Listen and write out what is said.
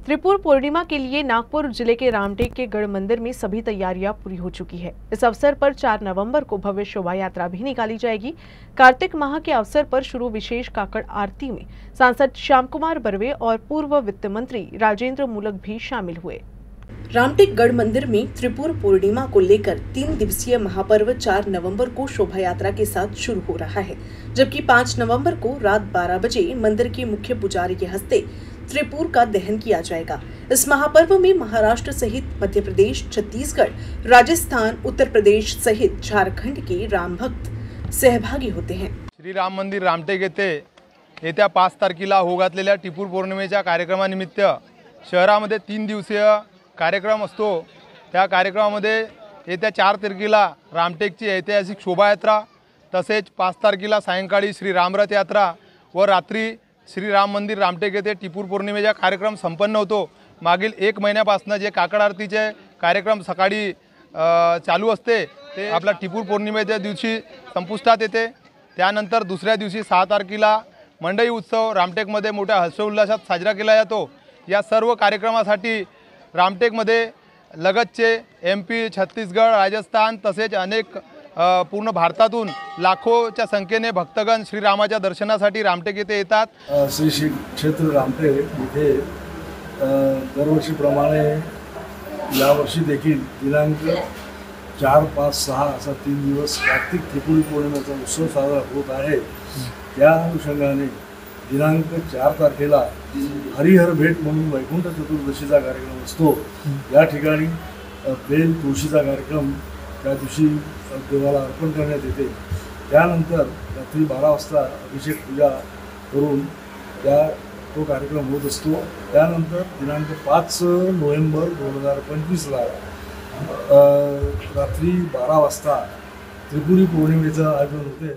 त्रिपुर पूर्णिमा के लिए नागपुर जिले के रामटेक के गढ़ मंदिर में सभी तैयारियां पूरी हो चुकी है। इस अवसर पर 4 नवंबर को भव्य शोभा यात्रा भी निकाली जाएगी। कार्तिक माह के अवसर पर शुरू विशेष काकड़ आरती में सांसद श्याम कुमार बर्वे और पूर्व वित्त मंत्री राजेंद्र मूलक भी शामिल हुए। रामटेक गढ़ मंदिर में त्रिपुर पूर्णिमा को लेकर 3 दिवसीय महापर्व 4 नवंबर को शोभा यात्रा के साथ शुरू हो रहा है, जबकि 5 नवंबर को रात 12 बजे मंदिर के मुख्य पुजारी के हस्ते त्रिपुर का दहन किया जाएगा। इस महापर्व में महाराष्ट्र सहित मध्य प्रदेश, छत्तीसगढ़, राजस्थान, उत्तर प्रदेश सहित झारखंड के राम भक्त सहभागी होते हैं। श्री राम मंदिर रामटेक येथे येत्या 5 तारखेला होऊ घातलेल्या त्रिपुर पौर्णिमेच्या कार्यक्रमानिमित्त शहरामध्ये 3 दिवसीय कार्यक्रम असतो। त्या कार्यक्रमामध्ये येत्या 4 तारखेला रामटेकची ऐतिहासिक शोभायात्रा, तसेच 5 तारखेला सायंकाळी श्री रामरथ यात्रा व रात्री श्री राम मंदिर रामटेक येथे त्रिपुर पौर्णिमेचा कार्यक्रम संपन्न होतो। मागील 1 महिन्यापासून जे काकड आरतीचे कार्यक्रम सकाळी चालू असते ते आपला त्रिपुर पौर्णिमेच्या दिवशी संपुष्टात येते। त्यानंतर दुसऱ्या दिवशी 6 तारखेला मंडई उत्सव रामटेकमध्ये मोठ्या हर्षोल्लासात साजरा केला जातो। या सर्व कार्यक्रमासाठी रामटेकमध्ये लगतचे MP, छत्तीसगढ़, राजस्थान तसेच अनेक पूर्ण भारतातून लाखोच्या संख्येने भक्तगण श्रीरामाच्या दर्शनासाठी रामटेक येथे येतात। श्री क्षेत्र रामटेक येथे दरवर्षीप्रमाणे यावर्षी देखील दिनांक 4, 5, 6 असा 3 दिवस कार्तिक त्रिपुरी पौर्णिमेचा उत्सव साजरा होत आहे। त्या अनुषंगाने दिनांक 4 तारखेला हरिहर भेट म्हणून वैकुंठ चतुर्दशीचा कार्यक्रम असतो। या ठिकाणी बेल तुळशीचा कार्यक्रम त्या दिवशी देवाला अर्पण करण्यात येते। त्यानंतर रात्री 12 वाजता अभिषेक पूजा करून तो कार्यक्रम होत असतो। त्यानंतर दिनांक 5 नोव्हेंबर 2025ला रात्री 12 वाजता त्रिपुरी पौर्णिमेचं आयोजन होते।